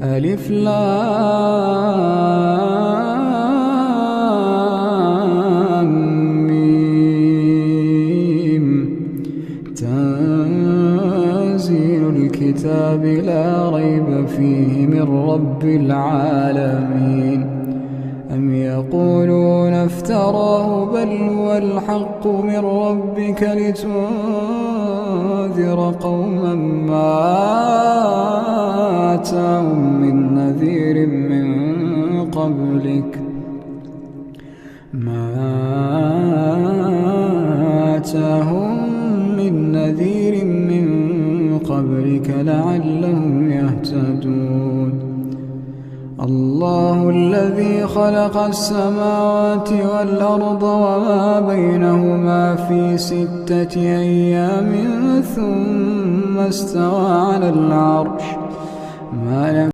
ألف لام ميم. تنزيل الكتاب لا ريب فيه من رب العالمين. أم يقولون افتراه بل هو الحق من ربك لتنذر قوما ما آتاهم من نذير من قبلك لعلهم يهتدون. الله الذي خلق السماوات والأرض وما بينهما في 6 أيام ثم استوى على العرش. ما